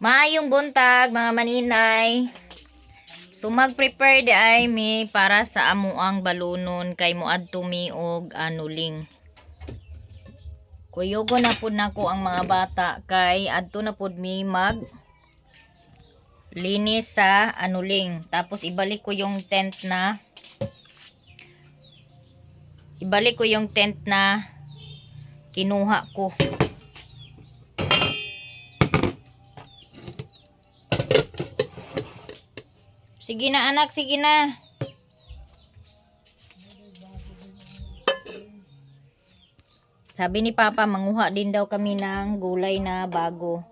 Maayong buntag mga maninay. So mag-prepare di ay mi para sa amuang balunon kay moadto mi og anuling. Kuyogo na pud nako ang mga bata kay adto na pud mi mag linis sa anuling. Tapos ibalik ko yung tent na kinuha ko. Sige na anak, sige na. Sabi ni Papa, manguha din daw kami ng gulay na bago.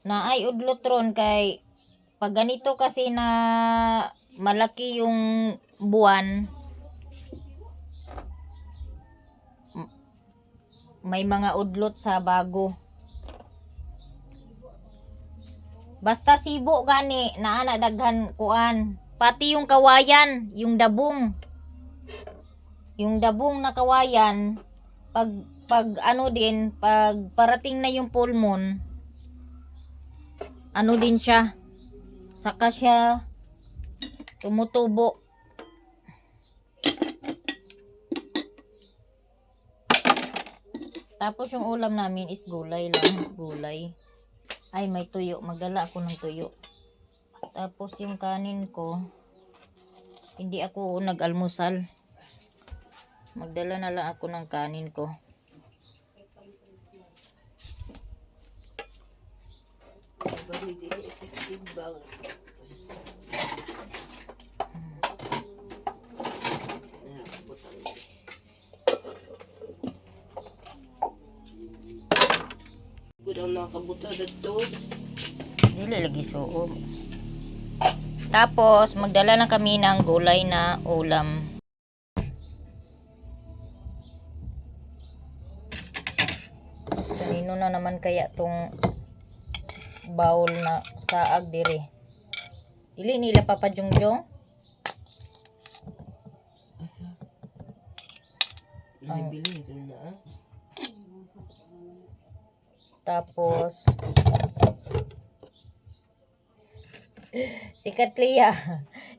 Na ay udlot ron kay pag ganito kasi na malaki yung buwan, may mga udlot sa bago. Basta sibo gani naa daghan kuan. Pati yung kawayan, yung dabong. Yung dabong na kawayan, pag ano din, pag parating na yung full moon, ano din siya, saka siya tumutubo. Tapos yung ulam namin is gulay lang, gulay. Ay, may tuyo. Magdala ako ng tuyo. Tapos yung kanin ko, hindi ako nag-almusal. Magdala na lang ako ng kanin ko. Ang nakabuta dito. Dili lagi suob. Tapos magdala na kami ng gulay na ulam. Kanino na naman kaya tong bowl na saag dire? Dili nila papajongjong? Asa? Nabili ito na. Tapos si Katlia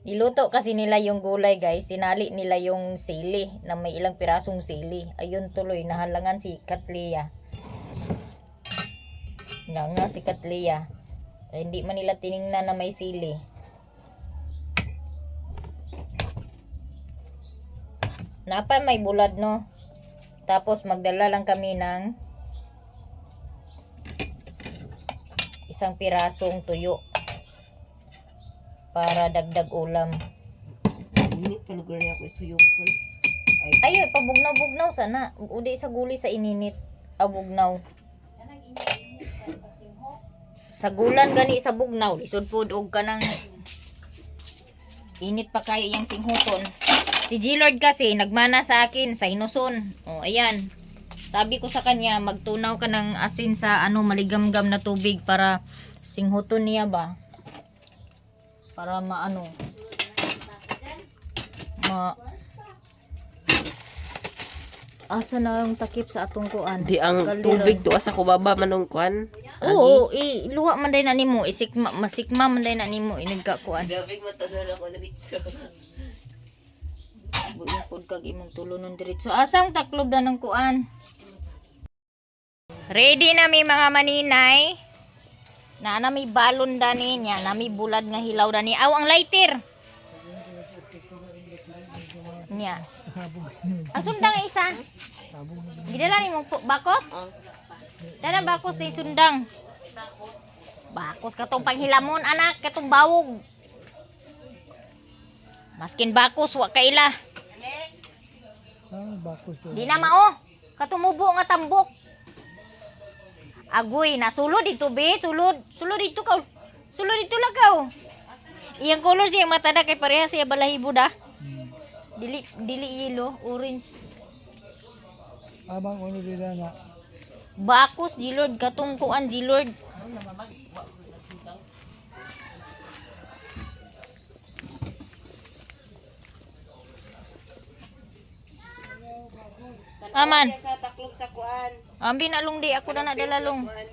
niluto kasi nila yung gulay guys, sinali nila yung sili na may ilang pirasong sili. Ayun tuloy nahalangan si Katlia nga si Katlia ay, hindi man nila tiningnan na may sili. Napa may bulad no. Tapos magdala lang kami ng isang pirasong tuyo para dagdag ulam. Init pa lugar niya ako isuyupon. Ay, pabugnaw-bugnaw sana. Udi sa guli sa ininit. Abugnaw. Sa gulan gani sa bugnaw. Lisod po og kanang init pa kayo yung singhuton. Si G-Lord kasi nagmana sa akin sa Hinuson. O, ayan. Sabi ko sa kanya, magtunaw ka ng asin sa maligamgam na tubig para singhuton niya ba? Para maano. Asa na yung takip sa atong kuan? Di ang tubig to asa ko baba manong kuan. Oo, iluwa man day na nimo, masikma man day na nimo inigka kuan. Dapat matador ako dito. Bugod kag imong tulunon diretso. Asang taklob na ng kuan? Ready na mi mga maninay. Na may balon dani niya, na may bulad nga hilaw dani. Aw ang lighter. Niya. Ang sundang isa. Gidala ni mo bakos? Dala bakos ni sundang. Bakos katong panghilamon anak, katong bawog. Maskin bakos wa kaila. Di na mao. Katumubo nga tambok. Agoy, nasulod dito be, sulod dito ka. Sulod dito lakaw. Iyang color siya mata da kay pareha siya balahibo da. Dili yellow, orange. Abang ano dila na. Bakos G-Lord katong kuan G-Lord. Aman. Sa taklog sa kuan. kuan. Ambi na long di ako na nadala long. Kuan.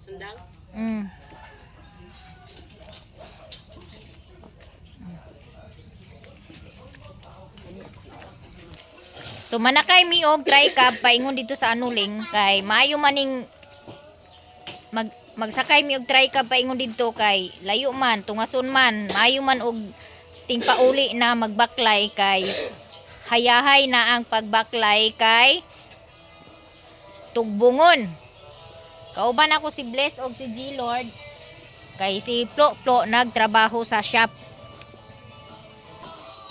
Sundang. Mm. So manakay mi og try cab paingon dito sa Anuling kay maayo maning magsakay mi og try cab paingon dito kay layo man tungason man maayo man og tingpauli na magbaklay kay hayahay na ang pagbaklay kay tugbungon. Kauban ako si Bless og si G Lord kay si Plo Plo nagtrabaho sa shop.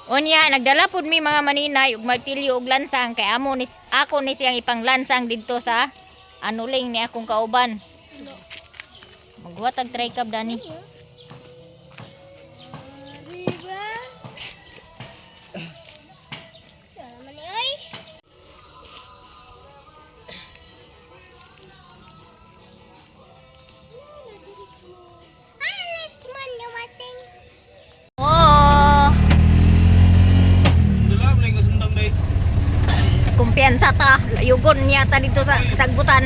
Unya nagdala pud mi mga maninay ug martilyo ug lansang kay ako ni siyang ipanglansang didto sa Anuling ni akong kauban. Magwatag try cab dani. Diba? Sama ni ay. Let's man dumating. Oh, Dala mo lang sundang day. kumpiyansa ta. Layugon niya ta dito sa kasagbutan.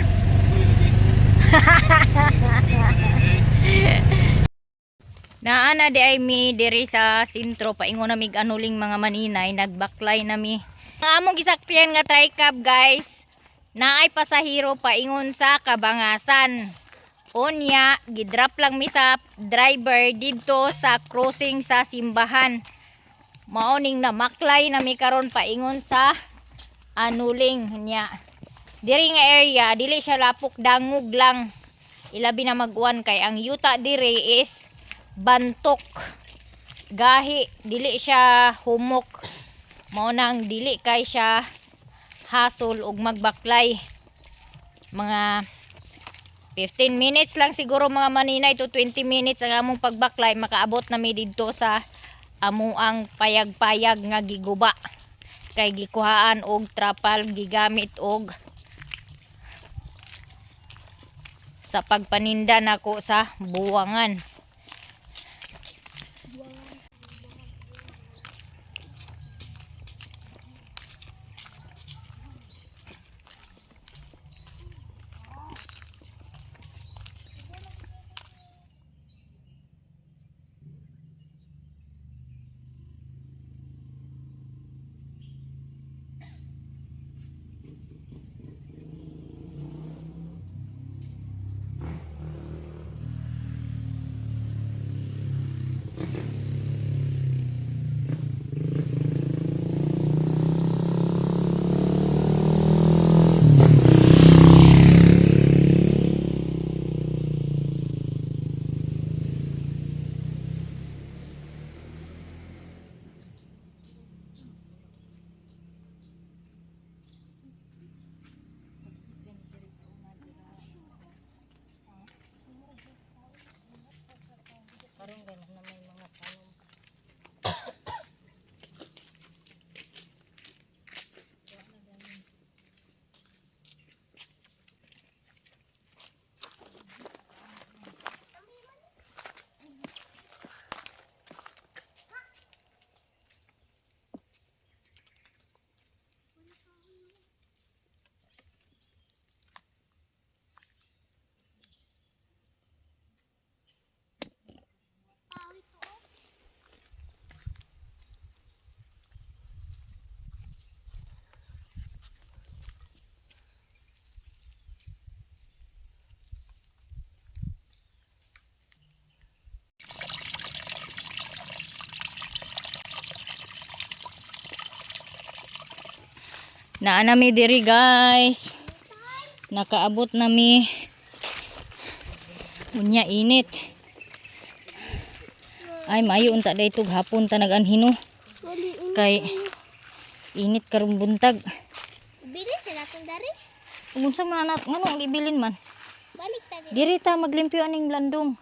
Naana di ay mi diri sa sentro paingon na mig Anuling mga maninay nagbaklay na mi. Nga among gisakyan nga try cab guys. Naay pasahero paingon sa Kabangasan. Unya gidrop lang mi sa driver didto sa crossing sa simbahan. Maoning na maklay na mi karon paingon sa Anuling nya. Diri nga area dili siya lapok dangog lang. Ilabi na maguwan kay ang yuta diri is bantok gahi dili siya humok mao nang dili kay siya hasol og magbaklay mga 15 minutes lang siguro mga maninay to 20 minutes ang among pagbaklay makaabot na mi didto sa amuang payag-payag nga giguba kay gikuhaan og trapal gigamit og sa pagpaninda nako sa buwangan. Karon ganun na may mga tanom. Naa mi diri guys. Nakaabot na mi. Unya init. Ay maayo unta daytog hapon ta naganhino. Kay init karong buntag. Bilin sa natong dari. Unsa man anak nganong gibilin man? Balik ta din. Diri ta maglimpyo aning landong.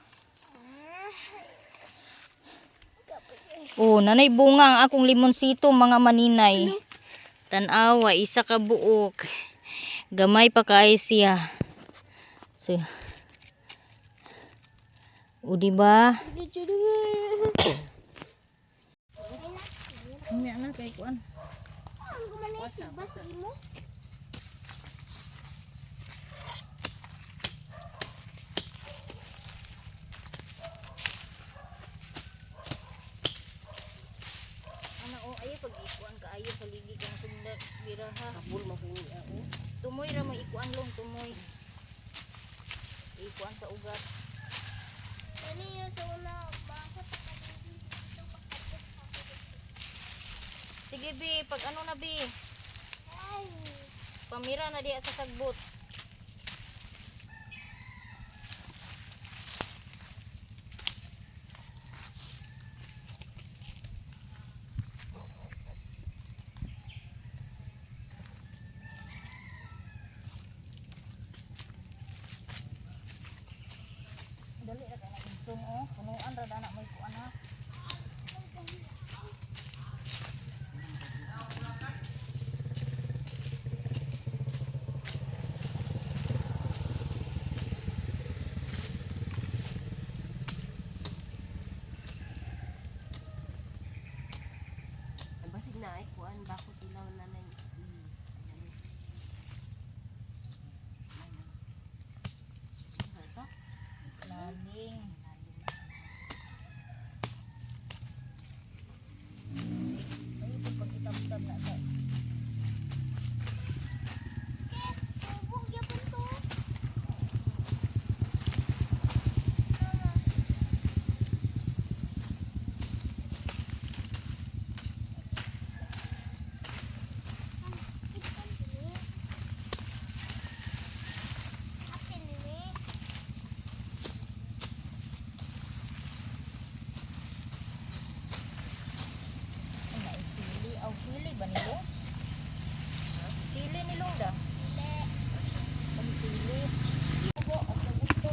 Oh, nanay bunga ang akong limonsito mga maninay. Tanawa isa ka buok. Gamay pa kay siya. So, o diba? Unya na kay kuan. Ang gumanay si bas di mo. pag-ikuan kaayo sa ligi ka na sunda bira ha. Kabul mahuni ako. Tumoy ra mo ikuan long tumoy. Ikuan sa ugat. Ano yung sa una? Bakit pagkaligid dito pagkabot ako dito? Sige bi, pag ano na bi, Ay! pamira na diya sa sagbot. Dali ra kay na intong oh, punuan ra na may kuan ha. Ang basig na ay kuan bako silaw na nay ili. Ano ito? Laling. Ay, pagkitab-tab na ka. Tubog yapon ko. Atin ni. Ay, naisili. Aw, sili ba nilo? Sili nilong da. Hindi. Ang sili. Opo, ang sabuto.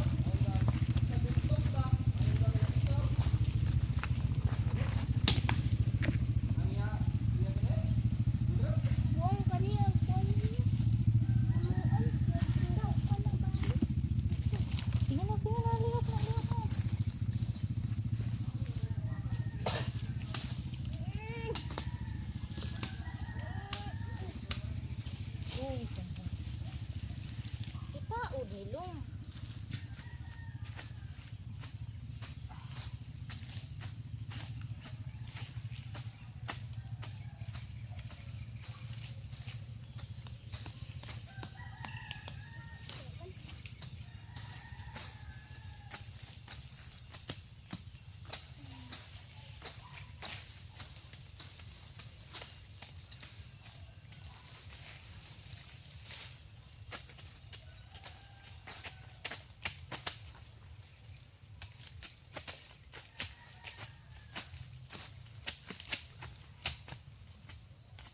Buong kaniya buong niya. Amuan daw pala ba? Sige na, lihat na, lihat na. Uy, ipaod nilong.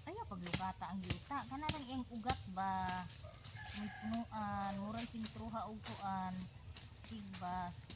Ayaw paglukata ang yuta. Kana lang iyang ugat ba? May punuan, murang sintruha og kuan. Tigbas.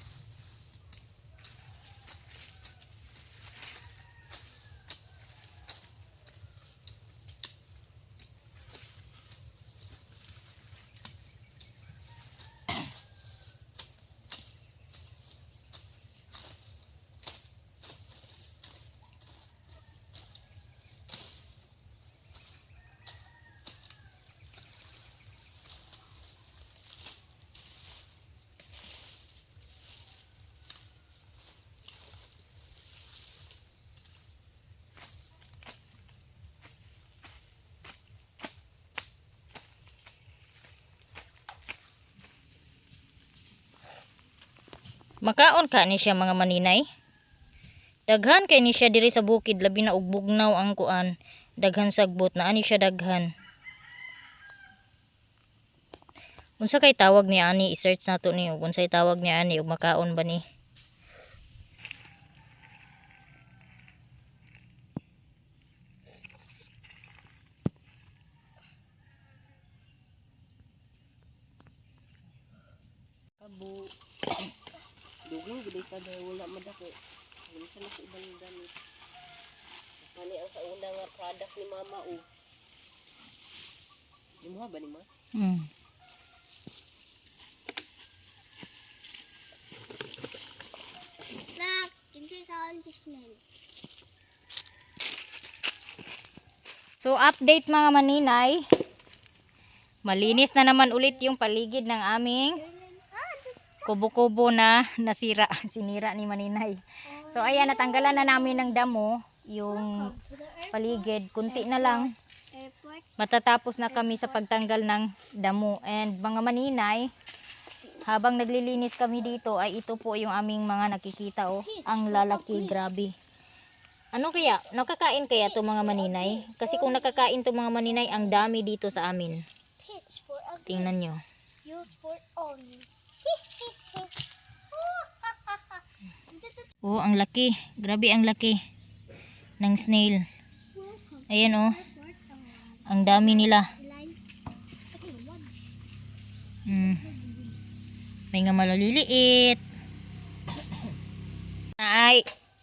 Makaon ka ni siya mga maninay. Daghan kay ni siya diri sa bukid labi na og bugnaw ang kuan. Daghan sagbot na ani siya daghan. Unsa kay tawag ni ani i-search nato ni ug unsay tawag ni ani ug makaon ba ni? Kabo. Dugong gid ka daw wala madako. Wala sa mas ibang gamit. Kani ang sa una nga product ni mama o. Di mo ba ni ma? Nak, hindi ka consistent. So update mga maninay. Malinis na naman ulit yung paligid ng aming kubo-kubo na nasira, sinira ni maninay. So ayan, natanggalan na namin ng damo. yung To the paligid. Kunti na lang. airport. Matatapos na kami sa pagtanggal ng damo. And mga maninay, habang naglilinis kami dito ay ito po yung aming mga nakikita oh. Ang lalaki, grabe. Ano kaya? Nakakain kaya to mga maninay? Kasi kung nakakain to mga maninay, ang dami dito sa amin. Pitch for ugly. Tingnan nyo. Use for only. Oh, ang laki. Grabe ang laki ng snail. Ayan oh. Ang dami nila. May nga maliliit.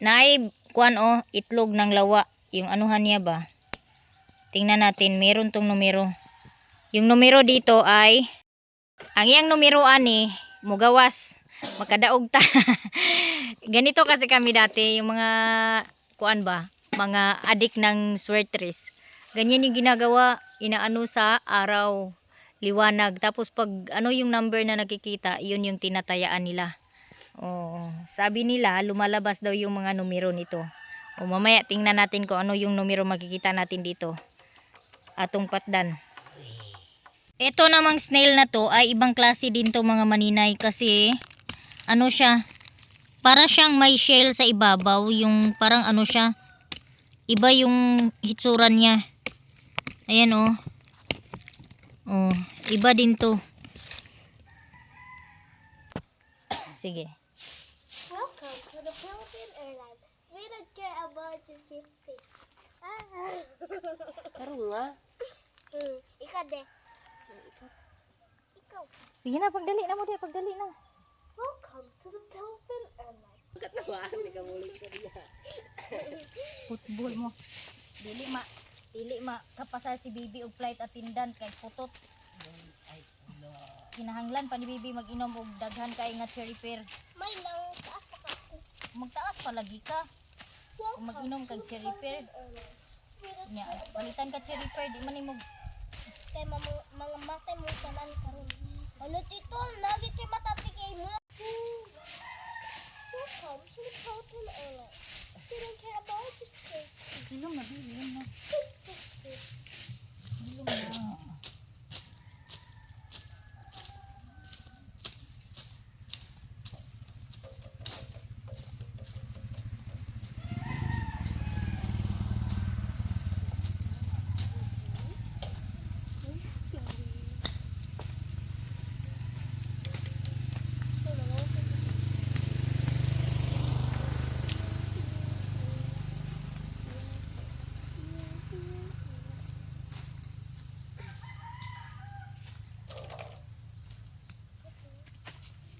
Naay kuan oh, itlog ng lawa. Yung anuhan niya ba? Tingnan natin, meron tong numero. Yung numero dito ay ang iyang numero ani mugawas. Makadaog ta. Ganito kasi kami dati, yung mga kuan ba, mga adik ng swertres. Ganyan yung ginagawa, inaano sa araw, liwanag. Tapos pag ano yung number na nakikita, yun yung tinatayaan nila. Oh, sabi nila lumalabas daw yung mga numero nito. O mamaya tingnan natin kung ano yung numero makikita natin dito. Atong patdan. Ito namang snail na to ay ibang klase din to mga maninay kasi ano siya, para siyang may shell sa ibabaw, yung parang ano siya, iba yung hitsuran niya. Ayan oh. Oh, iba din to. Sige. Welcome to the Philippine Airlines. We don't care about your safety. Karon nga. Ikaw de. Ikaw. Sige na, pagdali na mo dia, pagdali na. Welcome to the Philippine Airlines. Katawan ni kamulig ka diya. Football mo. Dili ma kapasar si Bibi og flight attendant kay putot. Kinahanglan pa ni Bibi mag-inom og daghan kay nga cherry pear. May nang taas pa ako. Magtaas palagi ka. Kung mag-inom kag cherry pear, nya palitan ka cherry pear di man imog Kay mga matay mo tanan karon. Ano tito, lagi kay matatikay mo. Welcome to the Philippine Airlines. We don't care about your safety. ilong na ilong na. Ilong na.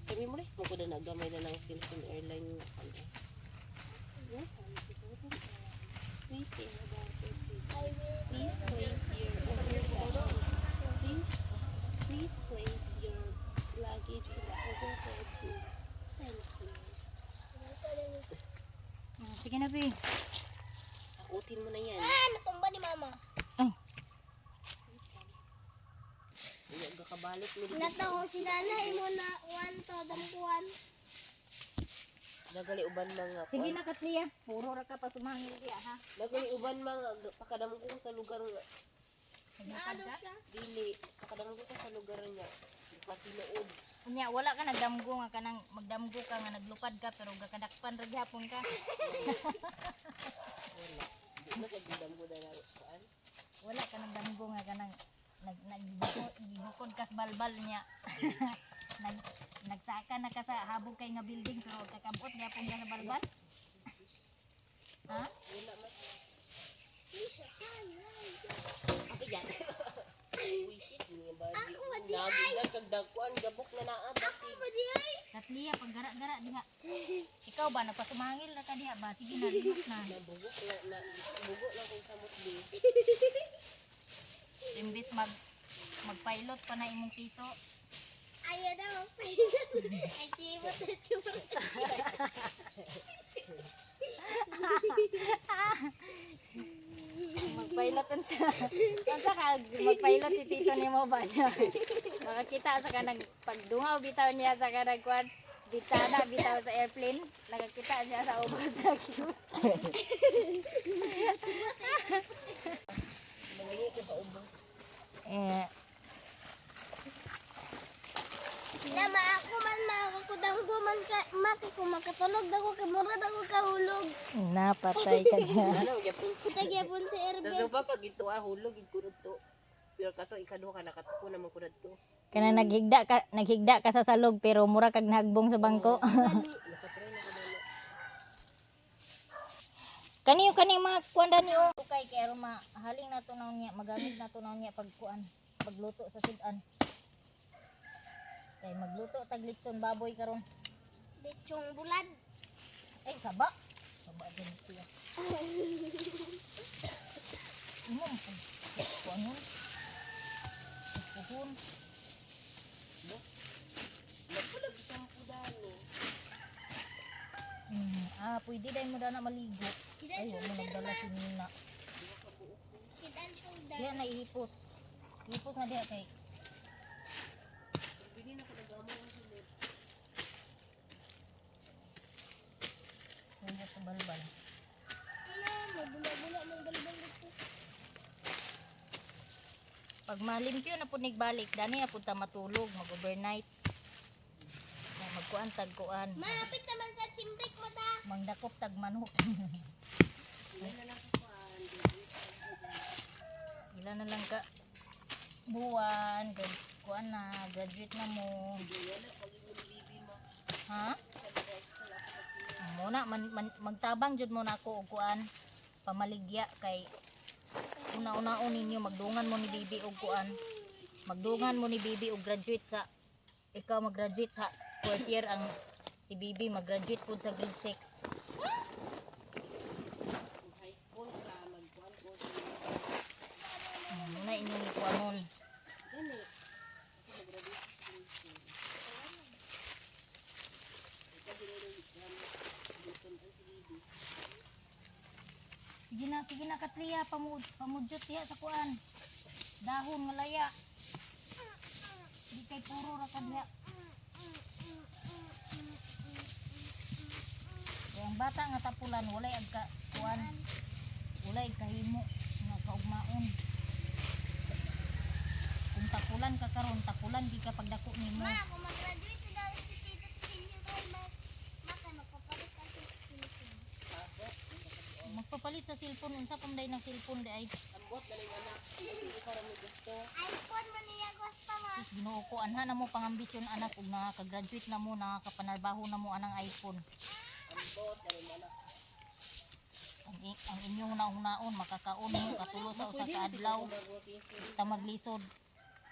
Sabi mo rin, mo ko na nagamay na ng Philippine Airlines. Please say about this. Please place your luggage in the overhead bin. Thank you. Sige na, Bi. Akutin mo na yan. Natumba ni mama. Huwag kakabalik mo dito. Nataw si nanay mo na one to dampuan. Nagali uban mga. Sige na, Katlia. Puro ra ka pa sumangil diya, ha? Nagali uban mga. Pakadamo ko sa lugar nga. Naglakad ka? Dili. Pakadamo ko sa lugar niya. Patinood. Unya, wala ka nagdamgo nga kanang magdamgo ka nga naglupad ka pero gakadakpan ra gyapon ka. Wala. Di na kagdamo na lang. Saan? Wala ka nagdamgo nga kanang nagbukod ka sa balbal niya. Nagsaka na ka sa habog kay nga building pero kakabot gyapon ka sa balbal. Ha? Wala mas. Misha, hi. Ako yan. Wisit niya ba? Ako ba di Nagilag kagdakuan. Gabok na naabot. Ako ba di ay? Katlia, paggara-gara diha. Ikaw ba nagpasumangil ra ka diha ba? Sige na, limot na. Nabugok na. Bugo lang kung samot di. Imbis mag-pilot pa na imong tito. Ayaw na magpahilot. Ay, chibot na chibot. Mag-pilot unsa ka mag-pilot si tito nimo ba niya? Makakita sa kanang pagdungaw bitaw niya sa kanang kwan Bitana bitaw sa airplane. Nakakita niya sa ubos sa cute. Mangingi ka pa ubos. Eh, Nama ako man makakudang ko man ka maki ko makatulog ako kay murad ako kahulog. napatay ka niya. Ano, yapon ko. Tagyapon si Sa Erben. soba pag ito hulog gid ko to. Pero kato ikaduha ka nakatuko naman ko to. Kana naghigda ka sa salog pero mura kag nahagbong sa bangko. Nakatry na ko na. Kaniyo kaning mga kuanda niyo. Okay kay aron mahaling nato naon niya, magamit nato naon niya pagluto sa sudan. Kay magluto tag litson baboy karon. Lechong bulad. Ay saba. Saba din siya. Umom po. Ano? Puhon. Nagpulag sampu dani. Pwede dahil mo na maligo. Kidan Ay, huwag mo nagdala si Nina. Kidan shoulder. Diyan na ihipos. Ihipos na diya kay. Bili na ko nagamo ang sulod. Huwag sa balbal. Ano, mabula-bula ng balbal dito. Pag malimpyo na po nigbalik, dani na punta matulog, mag-overnight. Magkuan tagkuan. Maapit naman sa simbrik mo ta. Mangdakop tag manok. Ilan na lang ko kuan. Ilan na lang ka buwan, kuan na, graduate na mo. Wala pag mo bibi mo. Ha? Sa guys pala ko Muna magtabang jud mo na ako og kuan pamaligya kay una-unaon ninyo magdungan mo ni bibi og kuan. Magdungan mo ni bibi og graduate sa ikaw mag-graduate sa fourth year ang si bibi mag-graduate pud sa grade 6. high school ka magkuan ko. Muna inyong kuanon. Gani. Ako mag-graduate sa school. Ikaw dinero dito ang si bibi. Sige na Katria pamudyot diha sa kuan. Dahon nga laya. Di kay puro ra ka diha. Kaya ang bata nga tapulan walay agka kuan. Walay kahimo nga kaugmaon. Kung tapulan ka karon, tapulan di ka pagdako nimo. Ma, kung mag-graduate na daw si Tito sa senior high, maka magpapalit ka sa Philippines. Magpapalit sa cellphone unsa pang day ng cellphone di ay Ambot dali mo na. Hindi para mo gusto. iPhone mo niya gusto ma. sus Ginoo ko anha na mo pangambisyon anak ug nakaka-graduate na mo nakapanarbaho na mo anang iPhone. Ambot dali mo na. Ang inyong hunaon makakaon mo katulo sa usa ka adlaw ta maglisod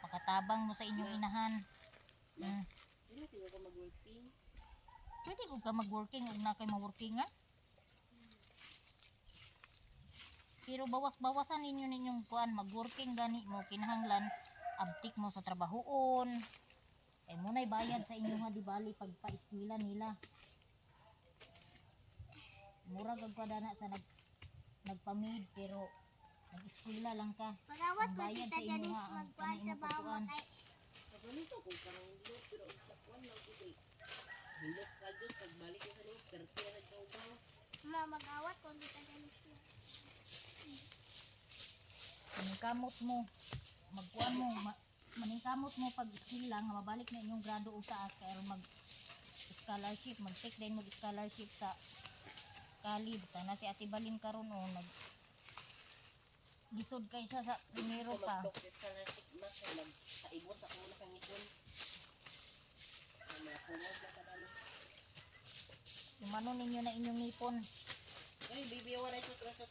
makatabang mo sa inyong inahan. Hindi siguro ko mag-working. Pwede ko ka mag-working ug na kay ma-working nga. Pero bawas-bawasan ninyong kuan mag-working gani mo kinahanglan abtik mo sa trabahoon. Kay mo nay bayad sa inyo nga di bali pagpa-eskwela nila. Mura gag kadana sa nagpa-maid pero nag-eskwela lang ka. Pagawat Ang mo bayad tita sa inyo Janice nga, ang magkuhan kanino trabaho mo pagkuhan. kay Paganito kung parang hilot pero ang takwan lang ko kay. Hilot ka dyan pagbalik ko sa nyo. Perti na nagdaw. ma magawat kung tita Janice. Maningkamot mo magkuan mo maningkamot mo pag eskwela nga mabalik na inyong grado og taas kay aron mag scholarship mag-take din mag scholarship sa college sana si Ate Balin karon o nag lisod kay siya sa primero Ako pa. mag-practice ka na tikmas. Nagkaibot ako na kang ipon. Makumag na kadali. Umano ninyo na inyong nipon. Uy, bibi wala ito tras.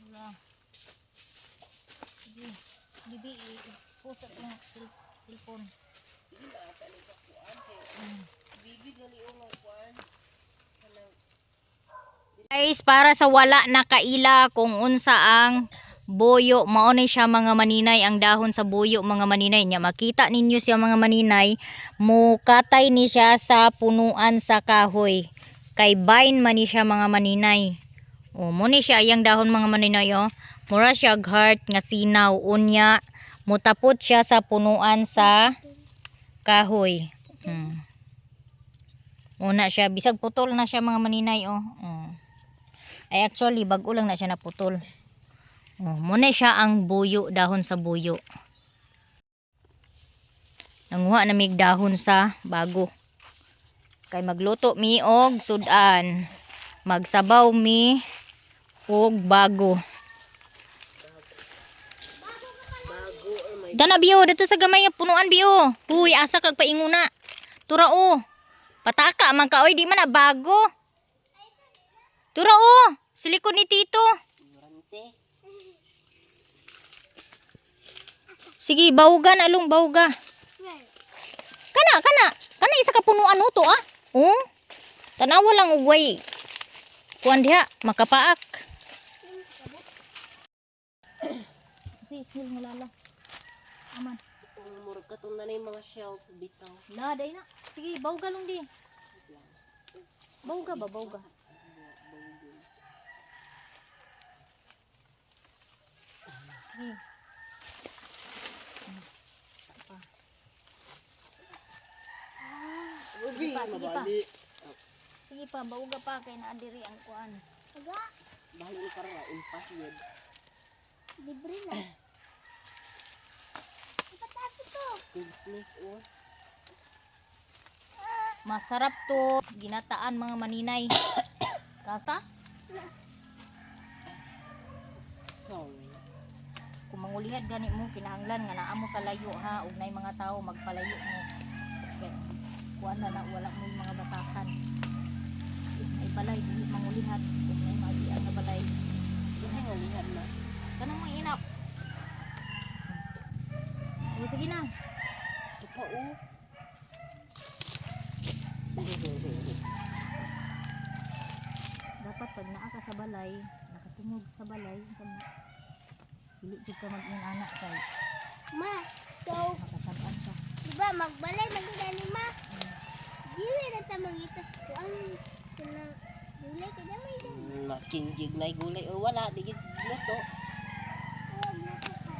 Wala. Sige. Bibi, i-post at yung cellphone. Hindi ba ata lang sa kuan. Bibi gali o nga kuan. Kanang Guys, para sa wala nakaila kung unsa ang buyo, mao ni siya mga maninay, ang dahon sa buyo mga maninay niya. Makita ninyo siya mga maninay, mukatay ni siya sa punuan sa kahoy. Kay vine man ni siya mga maninay. O mo ni siya ayang dahon mga maninay oh. Mura siya heart nga sinaw unya, mutapot siya sa punuan sa kahoy. Una siya, bisag putol na siya mga maninay oh. Ay actually bago lang na siya naputol. Muna siya ang buyo, dahon sa buyo. Nanguha na mig dahon sa bago. Kay magluto mi og sudan. Magsabaw mi og bago. Bago, oh my Dana biyo, dito sa gamay nga punuan biyo. Puy, asa kag painguna. Tura o. Pataka man ka oy, di man na bago. Tura o, silikon ni Tito. ignorante. Sige, bawgan along bawga. Kana isa ka punuan uto ah. Oh. Tanawa lang ugway. Kuan diha, makapaak. Sil ngalala. Aman. Itong murag katong na yung mga shells bitaw. La, day na. Sige, bawga lang di. Bawga ba, bawga? Sige. Ruby, pa, sige pa. mabali. Sige pa, bawga pa kay naadiri ang kuan. Aga, Bahali ni karara, impas yun. libre na. Ipataas ito. Business, oh. Masarap to, ginataan mga maninay. Kasa? Sorry. Kung mangulihad gani mo kinahanglan nga naa mo sa layo ha, ug nay mga tao magpalayo mo. Okay. Kuan na wala mo yung mga batasan. Ay balay dili mangulihad, ug nay magian na balay. Kasi ngulihan na. Kanang mo inap. O sige na. Ito pa, oh. Dapat pag naa ka sa balay, nakatungod sa balay, dili jud ka mag-inana kay Ma, so, makasab-an ka. diba magbalay magigani ma? Dili na ta mangitas ko ang kanang gulay kaya may dyan. Masking jig na gulay or wala, digit luto. Huwag na ito ka.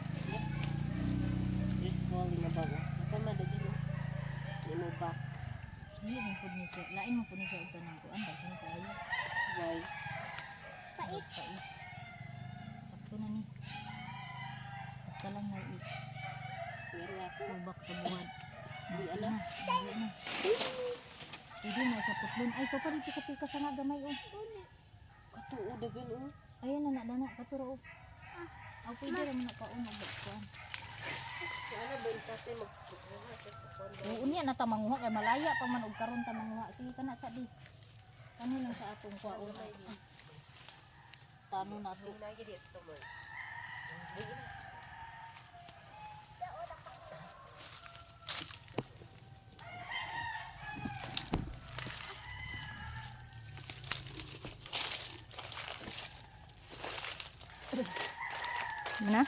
Just falling na ba, oh. Ito madali, oh. Sino back? Dili mo pud ni siya, lain mo pud ni siya og kanang kuan daghan kayo. Why? Pait. Pait. Sakto na ni. Basta lang nga Relax. subak sa buwan. Di Sige alam. na. Sige na. Pwede na sa putlon. Ay, pa dito sa pika sa nga gamay oh. Katuo dagan, oh. Ayan na dana katuro oh. Aw pwede ra man na kaon magkuan. Sana ba yung tatay magkukuha sa sakon? Oo niya na ta manguha kay malaya pa man og karon ta manguha. Sige kana sa di. Kani lang sa atong kuwaon. Tano na to. Hindi na gidi sa tamay. Na?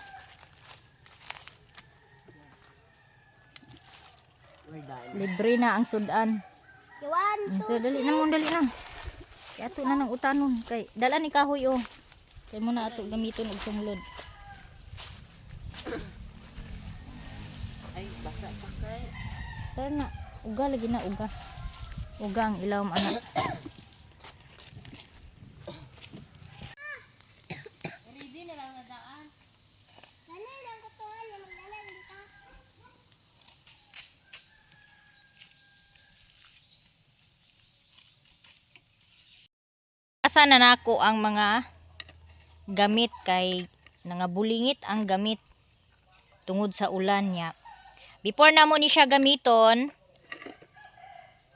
We're done. Libre na ang sudan. Iwan. So dali na mo dali na. Kay ato na nang utanon kay dala ni kahoy oh. Kay mo na ato gamiton og sunglod. Ay, basa pa kay. Pero na uga lagi na uga. Uga ang ilawom anak. Ready na lang na daan. Kanay lang kutuan yung magdalan dito. Asa na nako ang mga gamit kay nangabulingit ang gamit tungod sa ulan niya. Before na mo ni siya gamiton,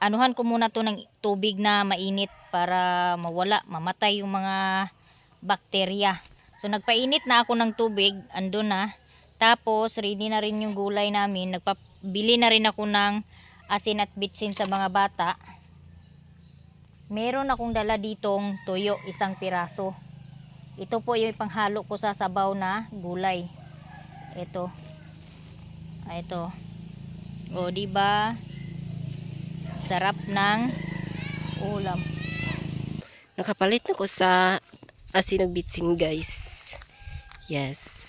anuhan ko muna to ng tubig na mainit para mawala, mamatay yung mga bakterya. So nagpainit na ako ng tubig, andun na. Tapos ready na rin yung gulay namin. Nagpabili na rin ako ng asin at bitsin sa mga bata. Meron akong dala ditong tuyo, 1 piraso. Ito po yung panghalo ko sa sabaw na gulay. Ito. Ito. O, diba? Sarap ng ulam. Nakapalit na ko sa asin ng bitsin, guys. Yes.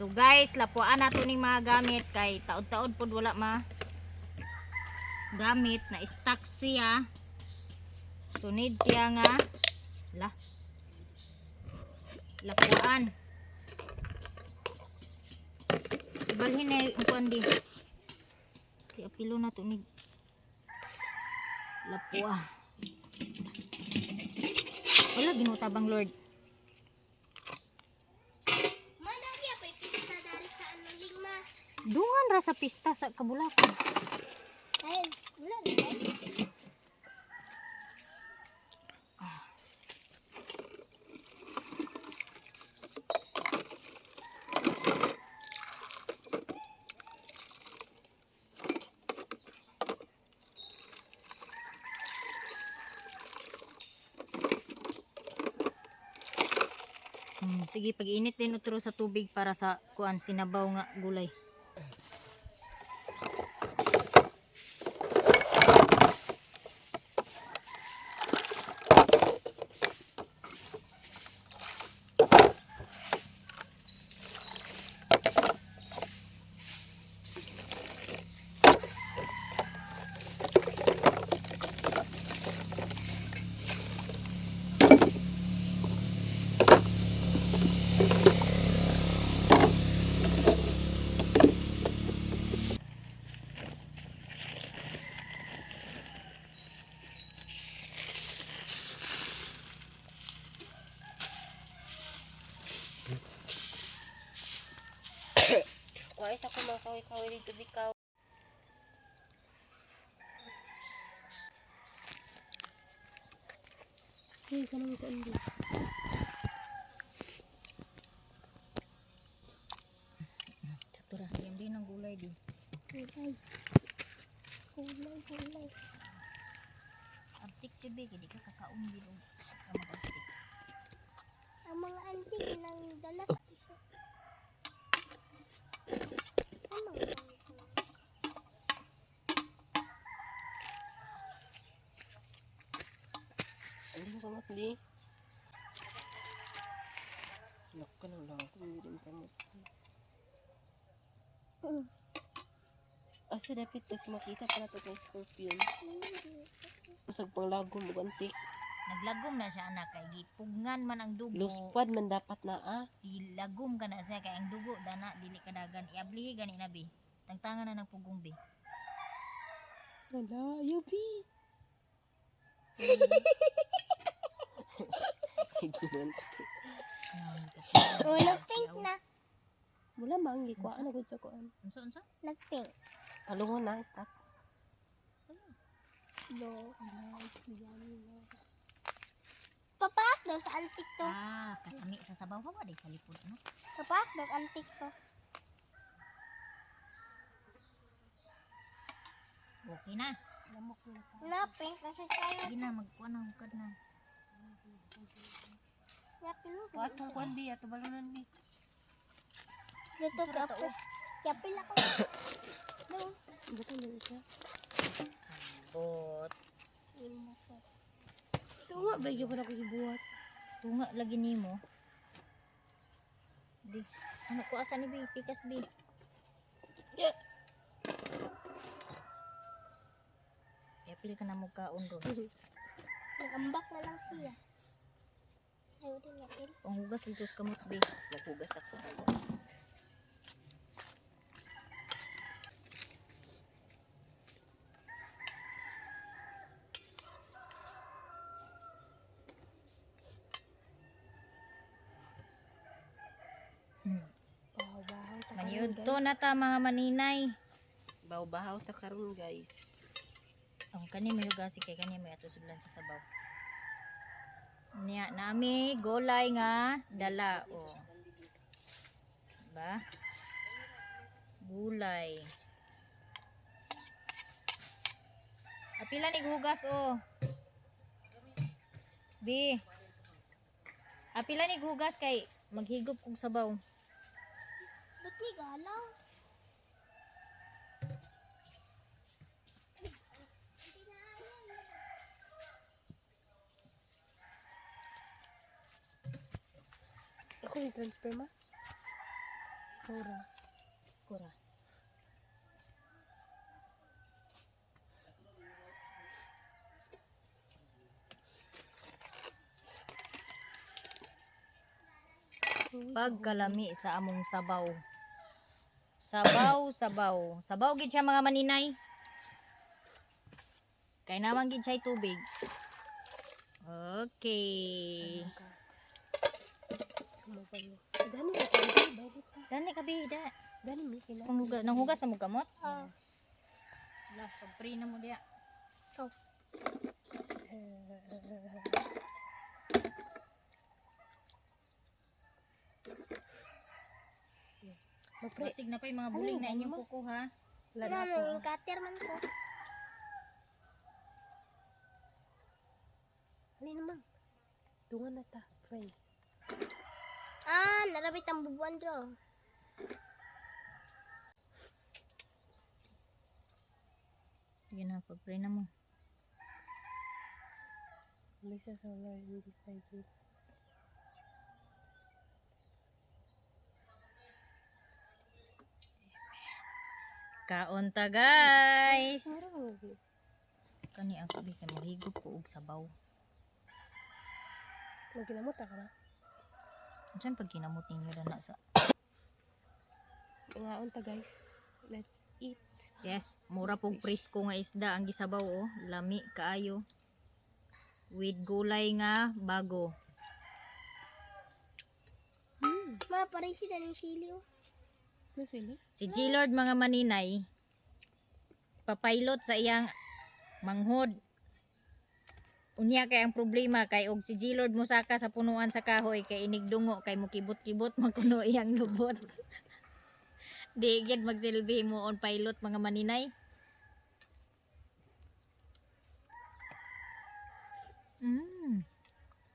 So guys, lapuan nato ning mga gamit kay taod-taod pod wala gamit na stock siya. So need siya nga lapuan. Ibalhin na yung kuan di. Kaya pilo na to ni lapua. Wala ginutabang Lord. Madagya pa pista dari sa ano lingma. Dungan ra sa pista sa Kabulakan. Ay, wala na ba? Sige, pag-init din utro sa tubig para sa kuan sinabaw nga gulay. Kuha isa ko mga kawi-kawi dito bikaw. Hey, kanang ko hindi. Satura, yan din ang gulay di. Kulay. Kulay. Antik jud di ka kakaon din og kamag-antik. Ang mga antik nang dala sa ito. Ang mga antik. Hindi mo kamat di. Nakka lang lang ako. Hindi rin kamot. Asa dapat kasi makita pa nato kay scorpion. Usag pang lagom ug antik. Naglagom na siya anak kay gipugngan man ang dugo. Luspad man dapat na Ilagom ka na siya kay ang dugo dana dili kadagan iablihi gani na bi. Tangtangan na ng pugong bi. Wala, yubi. Ginon. Oh, nag-pink na. Wala manggi ko ana gud sa kuan. Unsa? Nag-pink. Palungon na stop. Papak daw sa antik to. Katami sa sabaw ha di sa lipod no. Papak daw antik to. Okay na. Na pink kasi tayo. Sige na magkuan na hukad na. Yapin mo. Atong kuan bi ato balunan bi. Dito kapo. Yapin ako. No. Betul na siya. Bot. Tunga ba gyud ako gibuhat. Tunga lagi nimo. Di. Ano ko asa ni bi pikas bi. Yapil ka na mo kaon ron. Nagambak na lang siya. Ayaw din yapin. Panghugas dito sa kamot bi. Napugas ako sa ano. Maniud to na ta mga maninay. Baw-bahaw ta karon guys. Ang kani may hugasi kay kani may ato sudlan sa sabaw. Niya nami golay nga dala o. Ba? Gulay. Apila ni hugas o. Bi. Apila ni hugas kay maghigop kog sabaw. Ba't ni galaw? Ako yung transfer ma? Kura. Kura. Pagkalami sa among sabaw. Sabaw gid siya mga maninay. Kay naman gid siya tubig. Okay. Sumupan mo. Dani ka tayo. Balik ka. Dani ka bida. Dani mi kina. Nang hugas sa mo gamot. Ah. Wala, pag-pray na mo diya. Magpre. Basig na pa yung mga buling na inyong kukuha. Wala Ano na ano, ako. yung cutter man ko. Halin naman. Tungan na ta. Friend. Ah, narabit ang bubuan dro. Sige na, pag-pray na mo. Lisa sa Lord in these thy gifts. Kaon ta guys. Marang Kani ako di kay mahigop ko og sabaw. Magkinamot ka na. Diyan pag kinamot ninyo na sa. Ngaon ta guys. Let's eat. Yes, mura pog presko nga isda ang gisabaw oh, lami kaayo. With gulay nga bago. Ma, parang siya ng sili oh. Ano sili? Si G-Lord mga maninay papailot sa iyang manghod. Unya kay ang problema kay og si G-Lord musaka sa punuan sa kahoy kay inigdungo kay mukibot-kibot magkuno iyang lubot. Di gid magsilbi mo on pilot mga maninay.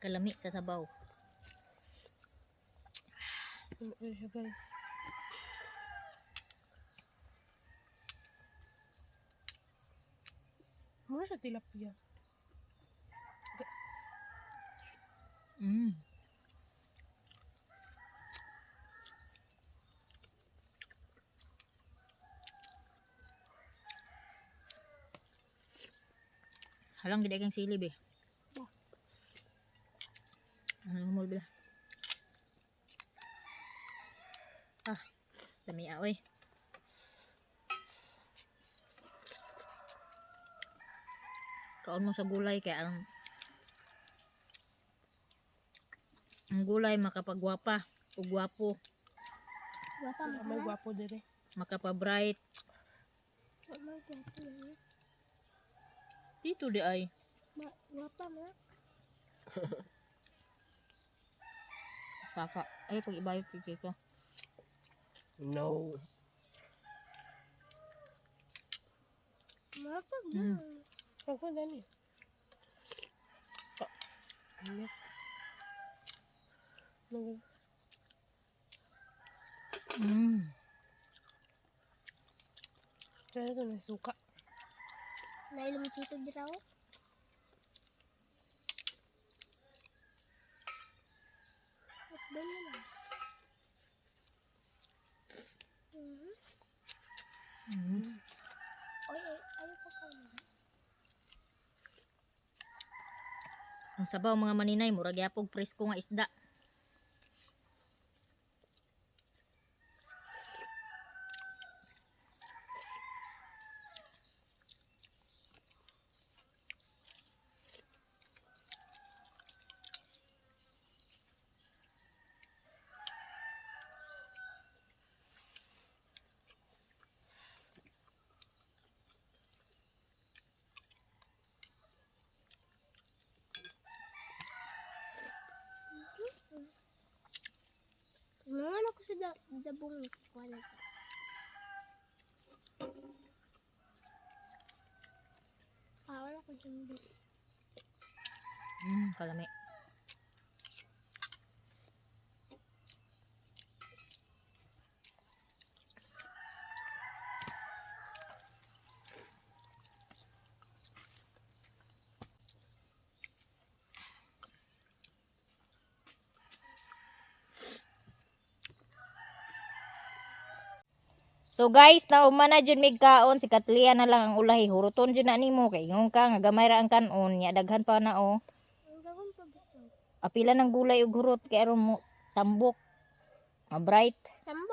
Kalami sa sabaw. Ano siya guys? Ano siya tilapia? Halang gid kang silib eh. Ano mo bila? Dami oy. Kaon mo sa gulay kay ang gulay makapagwapa o gwapo, Wapa mo May na. gwapo dire. makapabright. Wapa mo na. Dito di ay. Wapa mo na. Papa. Ay pag ibayot ko. No. Wapa mo na. Ako dani. Ingat. Nung kaya ito na suka. Nailong chito di raw. At ba na? Oy, ayaw ko ka na. Ang sabaw mga maninay murag yapog presko nga isda. Nangan ako sa dabong kuala. Wala ko dyan dito. Kalami. So guys, naumana jud mig kaon si Katlia na lang ang ulahi. Huruton jud na nimo kay ingon ka nga gamay ra ang kanon, nya daghan pa na oh. Ang gawin pa gusto. Apila ng gulay ug hurot kay aron mo tambok. Bright. Tama